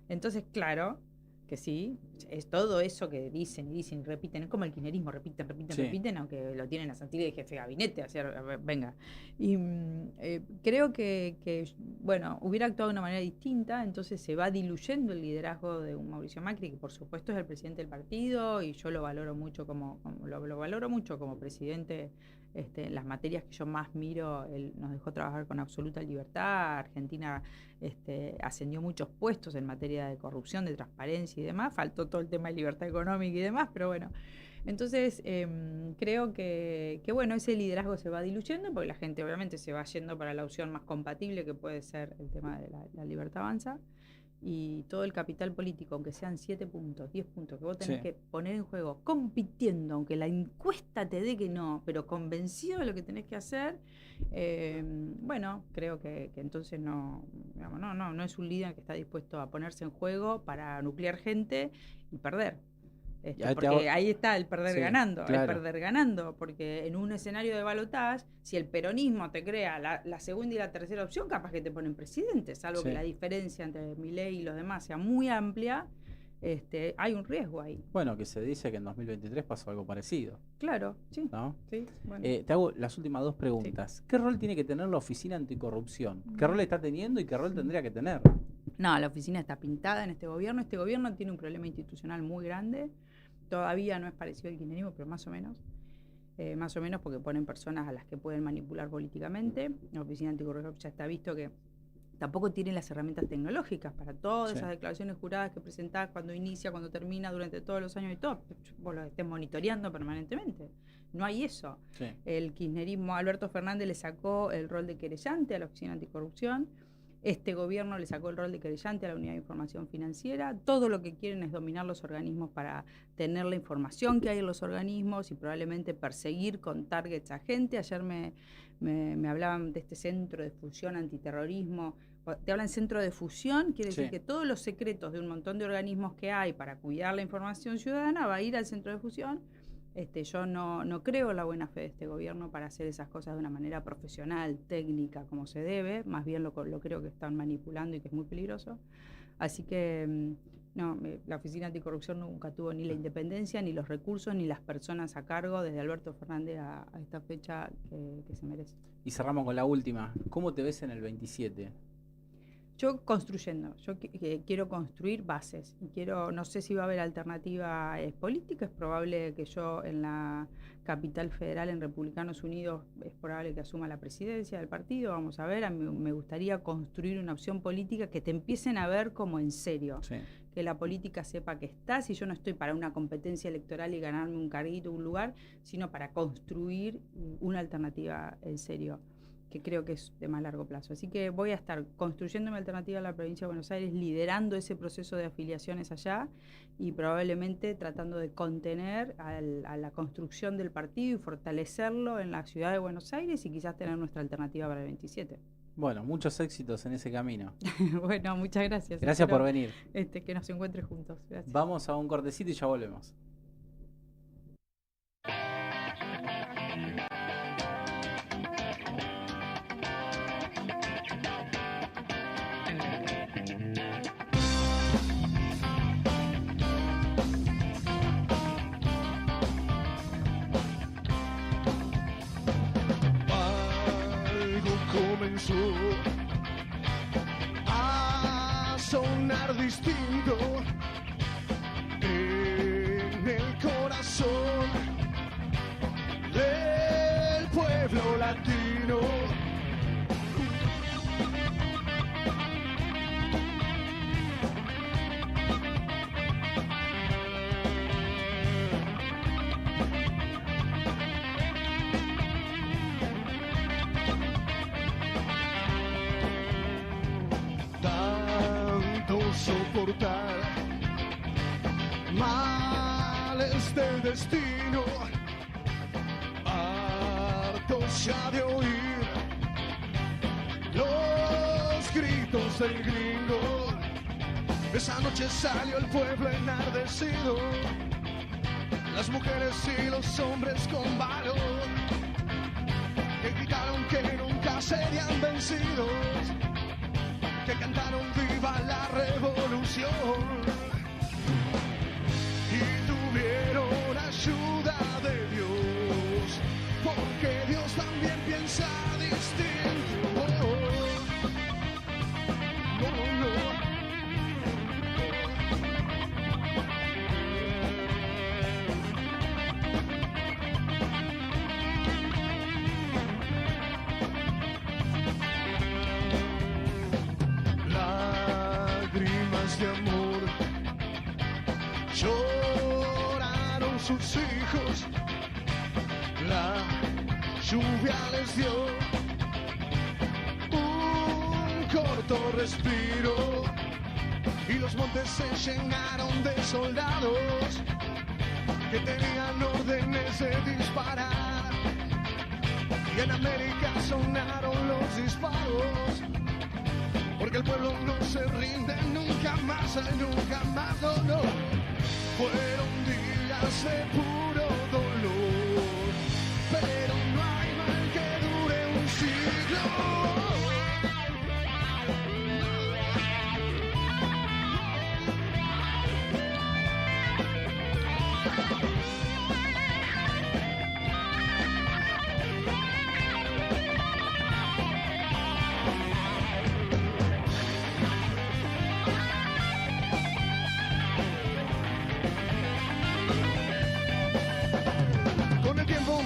Entonces, claro, que sí, es todo eso que dicen y repiten, es como el kirchnerismo, repiten, aunque lo tienen a Santilli de jefe de gabinete, así, venga. Y creo que, bueno, hubiera actuado de una manera distinta, entonces se va diluyendo el liderazgo de un Mauricio Macri, que por supuesto es el presidente del partido, y yo lo valoro mucho lo valoro mucho como presidente. Las materias que yo más miro, él nos dejó trabajar con absoluta libertad. Argentina ascendió muchos puestos en materia de corrupción, de transparencia y demás. Faltó todo el tema de libertad económica y demás, pero bueno. Entonces, creo que bueno, ese liderazgo se va diluyendo porque la gente obviamente se va yendo para la opción más compatible, que puede ser el tema de la libertad avanza. Y todo el capital político, aunque sean 7 puntos, 10 puntos, que vos tenés que poner en juego, compitiendo, aunque la encuesta te dé que no, pero convencido de lo que tenés que hacer, bueno, creo que entonces no es un líder que está dispuesto a ponerse en juego para nuclear gente y perder. Porque ahí está el perder ganando, claro. el perder ganando, porque en un escenario de balotaje, si el peronismo te crea la segunda y la tercera opción, capaz que te ponen presidente, salvo que la diferencia entre Milei y los demás sea muy amplia, hay un riesgo ahí. Bueno, que se dice que en 2023 pasó algo parecido. Claro, sí. ¿No? Sí, bueno. Te hago las últimas dos preguntas. Sí. ¿Qué rol tiene que tener la Oficina Anticorrupción? ¿Qué rol está teniendo y qué rol tendría que tener? No, la oficina está pintada en este gobierno. Este gobierno tiene un problema institucional muy grande. Todavía no es parecido al kirchnerismo, pero más o menos. Más o menos porque ponen personas a las que pueden manipular políticamente. La Oficina Anticorrupción ya está visto que tampoco tiene las herramientas tecnológicas para todas esas declaraciones juradas que presentás cuando inicia, cuando termina, durante todos los años y todo. Vos lo estés monitoreando permanentemente. No hay eso. Sí. El kirchnerismo, Alberto Fernández le sacó el rol de querellante a la Oficina Anticorrupción. Este gobierno le sacó el rol de querellante a la Unidad de Información Financiera. Todo lo que quieren es dominar los organismos para tener la información que hay en los organismos y probablemente perseguir con targets a gente. Ayer me hablaban de este centro de fusión antiterrorismo. Te hablan centro de fusión, quiere decir que todos los secretos de un montón de organismos que hay para cuidar la información ciudadana va a ir al centro de fusión. Yo no creo en la buena fe de este gobierno para hacer esas cosas de una manera profesional, técnica, como se debe. Más bien lo creo que están manipulando y que es muy peligroso. Así que la Oficina Anticorrupción nunca tuvo ni la independencia, ni los recursos, ni las personas a cargo desde Alberto Fernández a esta fecha que se merece. Y cerramos con la última. ¿Cómo te ves en el 27? Yo construyendo, quiero construir bases y no sé si va a haber alternativa política. Es probable que yo en la capital federal, en Republicanos Unidos, es probable que asuma la presidencia del partido. Vamos a ver, a mí me gustaría construir una opción política que te empiecen a ver como en serio. Sí. Que la política sepa que estás, y yo no estoy para una competencia electoral y ganarme un carguito, un lugar, sino para construir una alternativa en serio. que creo que es de más largo plazo. Así que voy a estar construyendo mi alternativa en la provincia de Buenos Aires, liderando ese proceso de afiliaciones allá y probablemente tratando de contener a la construcción del partido y fortalecerlo en la ciudad de Buenos Aires y quizás tener nuestra alternativa para el 27. Bueno, muchos éxitos en ese camino. Bueno, muchas gracias. Gracias por venir. Que nos encuentres juntos. Gracias. Vamos a un cortecito y ya volvemos. Comenzó a sonar distinto en el corazón del pueblo latino. Soportar males del destino, hartos ya de oír los gritos del gringo. Esa noche salió el pueblo enardecido, las mujeres y los hombres con valor, que gritaron que nunca serían vencidos, que cantaron viva la revolución y tuvieron ayuda de Dios, porque Dios también piensa distinto. De amor lloraron sus hijos, la lluvia les dio un corto respiro y los montes se llenaron de soldados que tenían órdenes de disparar y en América sonaron los disparos. Porque el pueblo no se rinde nunca más, no, no. Fueron días de puro dolor, pero no hay mal que dure un siglo.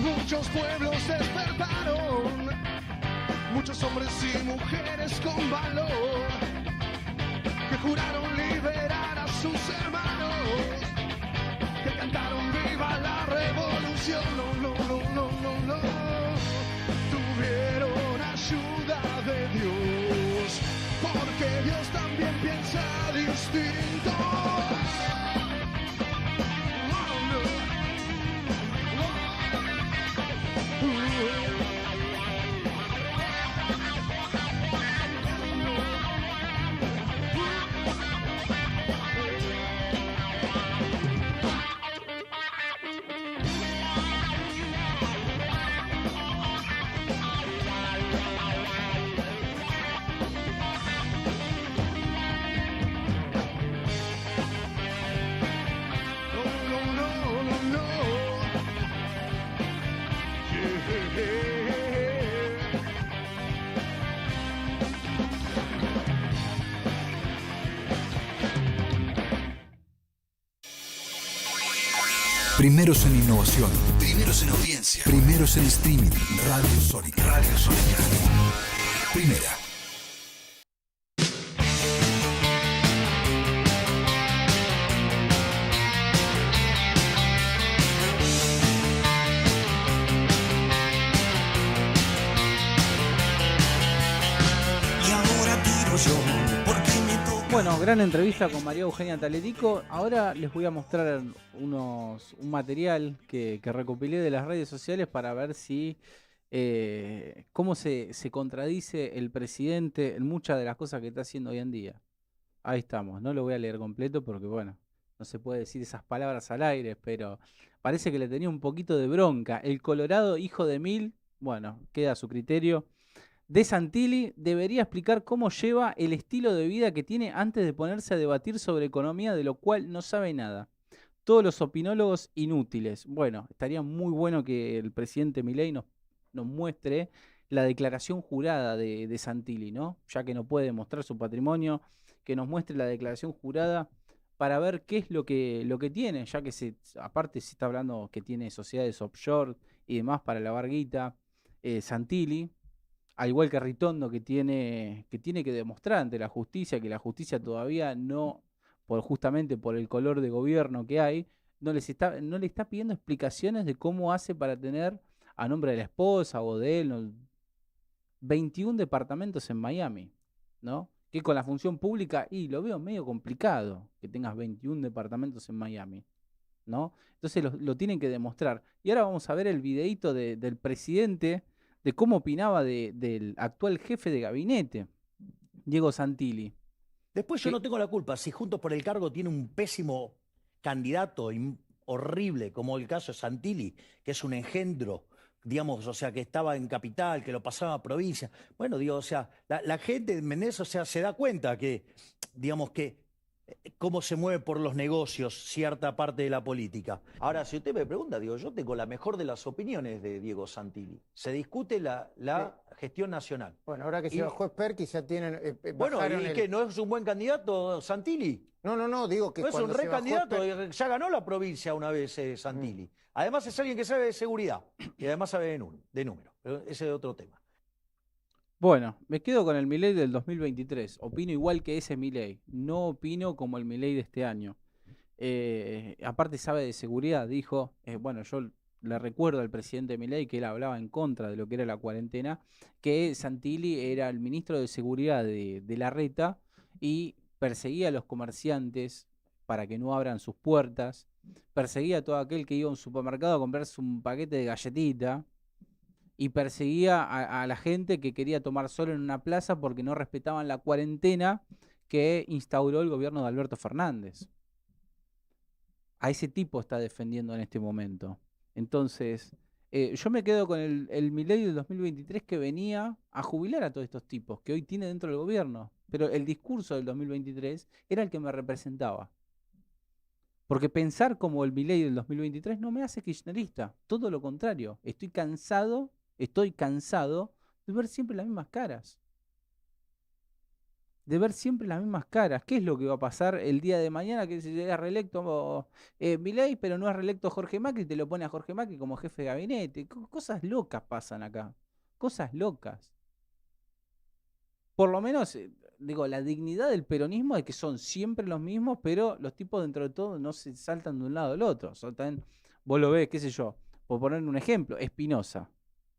Muchos pueblos despertaron, muchos hombres y mujeres con valor, que juraron liberar a sus hermanos, que cantaron viva la revolución. No, no, no, no, no, no. Tuvieron ayuda de Dios, porque Dios también piensa distinto. Primeros en innovación, primeros en audiencia, primeros en streaming. Radio Sónica. Radio Sónica. Primera. Bueno, gran entrevista con María Eugenia Talerico. Ahora les voy a mostrar un material que recopilé de las redes sociales para ver si cómo se contradice el presidente en muchas de las cosas que está haciendo hoy en día. Ahí estamos, no lo voy a leer completo porque, bueno, no se puede decir esas palabras al aire, pero parece que le tenía un poquito de bronca. El Colorado, hijo de mil, bueno, queda a su criterio. De Santilli debería explicar cómo lleva el estilo de vida que tiene antes de ponerse a debatir sobre economía, de lo cual no sabe nada. Todos los opinólogos inútiles. Bueno, estaría muy bueno que el presidente Milei nos muestre la declaración jurada de Santilli, ¿no? Ya que no puede mostrar su patrimonio, que nos muestre la declaración jurada para ver qué es lo que tiene, ya que aparte se está hablando que tiene sociedades offshore y demás para lavar guita, Santilli, al igual que Ritondo, que tiene que demostrar ante la justicia, que la justicia todavía no, justamente por el color de gobierno que hay, no le está pidiendo explicaciones de cómo hace para tener a nombre de la esposa o de él, ¿no? 21 departamentos en Miami, ¿no? Que con la función pública, y lo veo medio complicado que tengas 21 departamentos en Miami, ¿no? Entonces lo tienen que demostrar. Y ahora vamos a ver el videíto del presidente, de cómo opinaba del actual jefe de gabinete, Diego Santilli. Después yo no tengo la culpa. Si Juntos por el Cargo tiene un pésimo candidato horrible, como el caso de Santilli, que es un engendro, digamos, o sea, que estaba en capital, que lo pasaba a provincia. Bueno, digo, o sea, la gente de Menezes, o sea, se da cuenta que, digamos, que cómo se mueve por los negocios cierta parte de la política. Ahora, si usted me pregunta, digo, yo tengo la mejor de las opiniones de Diego Santilli. Se discute la gestión nacional. Bueno, ahora que se bajó Esperky ya tienen... Bueno, ¿y qué? ¿No es un buen candidato Santilli? No, digo que no es un re candidato, ya ganó la provincia una vez Santilli. Además es alguien que sabe de seguridad y además sabe de números, pero ese es otro tema. Bueno, me quedo con el Milei del 2023. Opino igual que ese Milei. No opino como el Milei de este año. Aparte sabe de seguridad, dijo. Bueno, yo le recuerdo al presidente Milei que él hablaba en contra de lo que era la cuarentena, que Santilli era el ministro de Seguridad de Larreta y perseguía a los comerciantes para que no abran sus puertas, perseguía a todo aquel que iba a un supermercado a comprarse un paquete de galletita y perseguía a la gente que quería tomar sol en una plaza porque no respetaban la cuarentena que instauró el gobierno de Alberto Fernández. A ese tipo está defendiendo en este momento. Entonces, yo me quedo con el Milei del 2023 que venía a jubilar a todos estos tipos que hoy tiene dentro del gobierno. Pero el discurso del 2023 era el que me representaba. Porque pensar como el Milei del 2023 no me hace kirchnerista. Todo lo contrario. Estoy cansado de ver siempre las mismas caras. ¿Qué es lo que va a pasar el día de mañana? Que se es reelecto Milei, pero no es reelecto Jorge Macri, te lo pone a Jorge Macri como jefe de gabinete. Cosas locas pasan acá. Cosas locas. Por lo menos, digo, la dignidad del peronismo es que son siempre los mismos, pero los tipos dentro de todo no se saltan de un lado al otro. Vos lo ves, qué sé yo, por poner un ejemplo, Espinosa.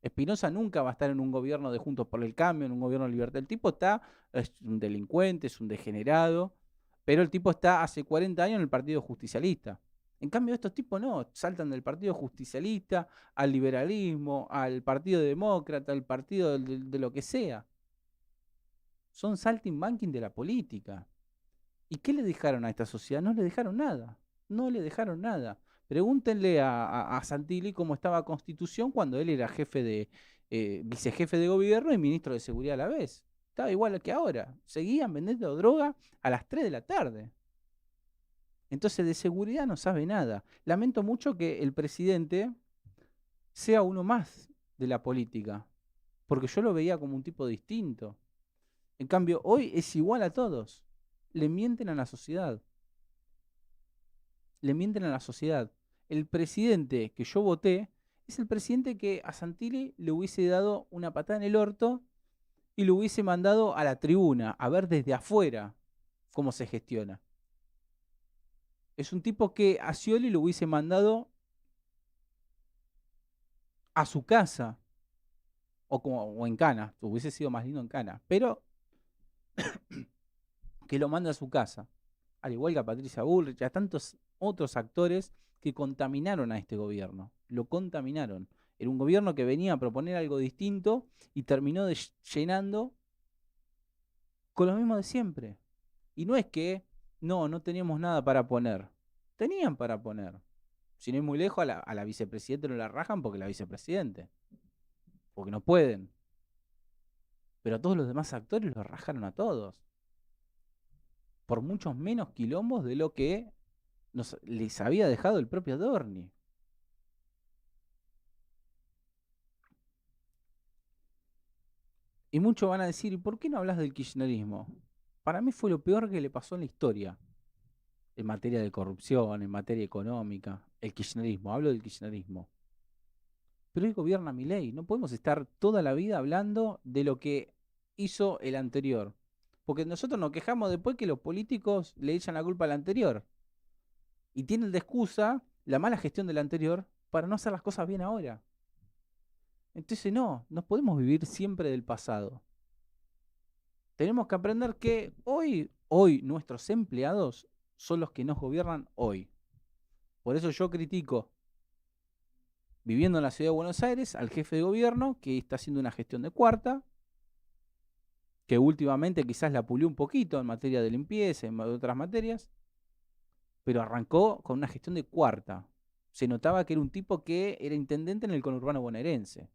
Espinosa nunca va a estar en un gobierno de Juntos por el Cambio, en un gobierno de Libertad. El tipo es un delincuente, es un degenerado, pero el tipo está hace 40 años en el Partido Justicialista. En cambio, estos tipos no, saltan del Partido Justicialista al liberalismo, al Partido Demócrata, al partido de lo que sea. Son saltimbanquis de la política. ¿Y qué le dejaron a esta sociedad? No le dejaron nada. No le dejaron nada. Pregúntenle a Santilli cómo estaba la Constitución cuando él era vicejefe de gobierno y ministro de Seguridad a la vez. Estaba igual que ahora. Seguían vendiendo droga a las 3 de la tarde. Entonces de seguridad no sabe nada. Lamento mucho que el presidente sea uno más de la política, porque yo lo veía como un tipo distinto. En cambio, hoy es igual a todos. Le mienten a la sociedad. Le mienten a la sociedad. El presidente que yo voté es el presidente que a Santilli le hubiese dado una patada en el orto y lo hubiese mandado a la tribuna a ver desde afuera cómo se gestiona. Es un tipo que a Scioli lo hubiese mandado a su casa o en Cana. Hubiese sido más lindo en Cana. Pero que lo manda a su casa. Al igual que a Patricia Bullrich, a tantos otros actores que contaminaron a este gobierno. Lo contaminaron. Era un gobierno que venía a proponer algo distinto y terminó llenando con lo mismo de siempre. Y no es que no teníamos nada para poner. Tenían para poner. Si no es muy lejos, a la vicepresidenta no la rajan porque la vicepresidente. Porque no pueden. Pero a todos los demás actores los rajaron a todos. Por muchos menos quilombos de lo que les había dejado el propio Adorni. Y muchos van a decir, ¿y por qué no hablas del kirchnerismo? Para mí fue lo peor que le pasó en la historia. En materia de corrupción, en materia económica. El kirchnerismo, hablo del kirchnerismo. Pero hoy gobierna Milei. No podemos estar toda la vida hablando de lo que hizo el anterior. Porque nosotros nos quejamos después que los políticos le echan la culpa al anterior. Y tienen de excusa la mala gestión del anterior para no hacer las cosas bien ahora. Entonces no podemos vivir siempre del pasado. Tenemos que aprender que hoy nuestros empleados son los que nos gobiernan hoy. Por eso yo critico, viviendo en la ciudad de Buenos Aires, al jefe de gobierno que está haciendo una gestión de cuarta, que últimamente quizás la pulió un poquito en materia de limpieza, en otras materias, pero arrancó con una gestión de cuarta. Se notaba que era un tipo que era intendente en el conurbano bonaerense.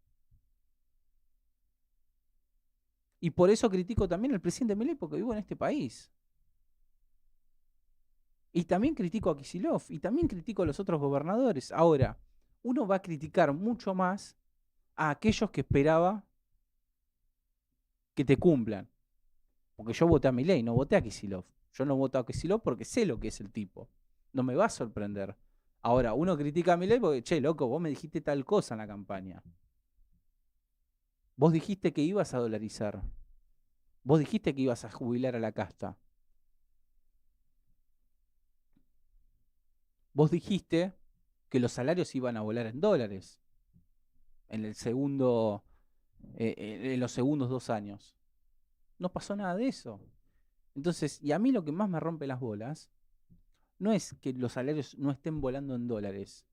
Y por eso critico también al presidente Milei, porque vivo en este país. Y también critico a Kicillof, y también critico a los otros gobernadores. Ahora, uno va a criticar mucho más a aquellos que esperaba que te cumplan. Porque yo voté a Milei, no voté a Kicillof. Yo no voté a Kicillof porque sé lo que es el tipo. No me va a sorprender. Ahora, uno critica a Milei porque, che, loco, vos me dijiste tal cosa en la campaña. Vos dijiste que ibas a dolarizar. Vos dijiste que ibas a jubilar a la casta. Vos dijiste que los salarios iban a volar en dólares en los segundos 2 años. No pasó nada de eso. Entonces, y a mí lo que más me rompe las bolas no es que los salarios no estén volando en dólares,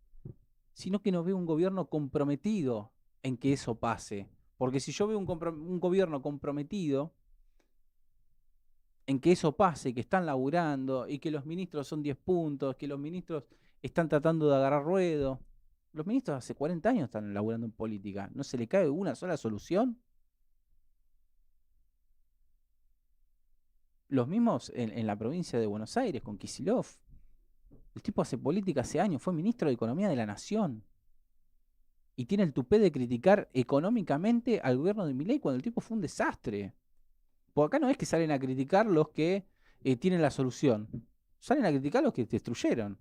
sino que no veo un gobierno comprometido en que eso pase. Porque si yo veo un gobierno comprometido en que eso pase, que están laburando y que los ministros son 10 puntos, que los ministros están tratando de agarrar ruedo. Los ministros hace 40 años están laburando en política. ¿No se le cae una sola solución? Los mismos en la provincia de Buenos Aires, con Kicillof. El tipo hace política hace años, fue ministro de Economía de la Nación. Y tiene el tupé de criticar económicamente al gobierno de Milei cuando el tipo fue un desastre. Porque acá no es que salen a criticar los que tienen la solución. Salen a criticar los que destruyeron.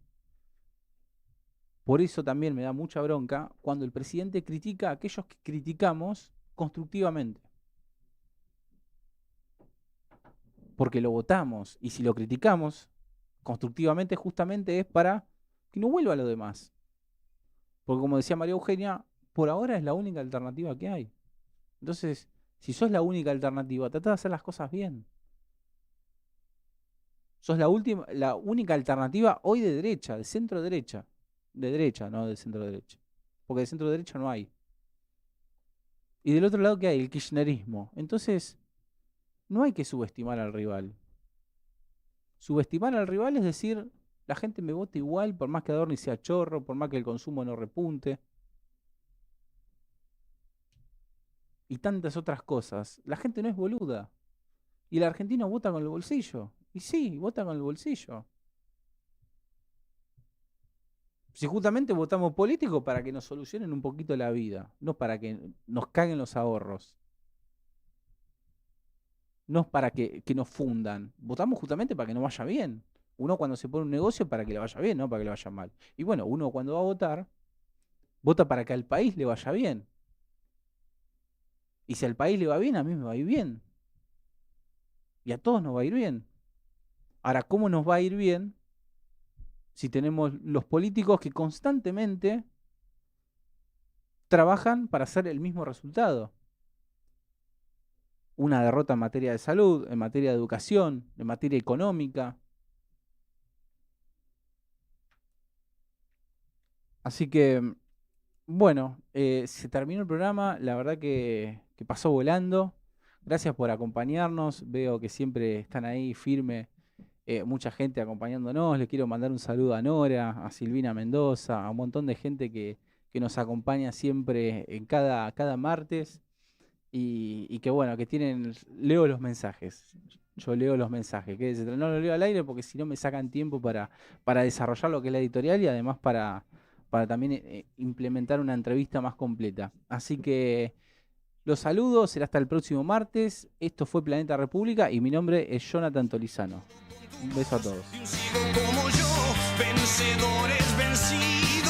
Por eso también me da mucha bronca cuando el presidente critica a aquellos que criticamos constructivamente. Porque lo votamos. Y si lo criticamos constructivamente, justamente es para que no vuelva a lo demás. Porque como decía María Eugenia, por ahora es la única alternativa que hay. Entonces, si sos la única alternativa, trata de hacer las cosas bien. Sos la única alternativa hoy de derecha, de centro derecha. De derecha, no de centro derecha. Porque de centro derecha no hay. Y del otro lado, ¿qué hay? El kirchnerismo. Entonces, no hay que subestimar al rival. Subestimar al rival es decir, la gente me vota igual, por más que Adorni sea chorro, por más que el consumo no repunte. Y tantas otras cosas. La gente no es boluda. Y el argentino vota con el bolsillo. Y sí, vota con el bolsillo. Si justamente votamos políticos para que nos solucionen un poquito la vida, no para que nos caguen los ahorros. No es para que nos fundan. Votamos justamente para que nos vaya bien. Uno cuando se pone un negocio para que le vaya bien, no para que le vaya mal. Y bueno, uno cuando va a votar, vota para que al país le vaya bien. Y si al país le va bien, a mí me va a ir bien. Y a todos nos va a ir bien. Ahora, ¿cómo nos va a ir bien si tenemos los políticos que constantemente trabajan para hacer el mismo resultado? una derrota en materia de salud, en materia de educación, en materia económica. Así que, bueno, se terminó el programa, la verdad que pasó volando. Gracias por acompañarnos, veo que siempre están ahí firme, mucha gente acompañándonos. Le quiero mandar un saludo a Nora, a Silvina Mendoza, a un montón de gente que nos acompaña siempre en cada martes y que bueno, que leo los mensajes. Yo leo los mensajes, que no los leo al aire porque si no me sacan tiempo para desarrollar lo que es la editorial y además para también implementar una entrevista más completa. Así que los saludos, será hasta el próximo martes. Esto fue Planeta República y mi nombre es Jonathan Tolizano. Un beso a todos. Como yo, vencedores vencidos.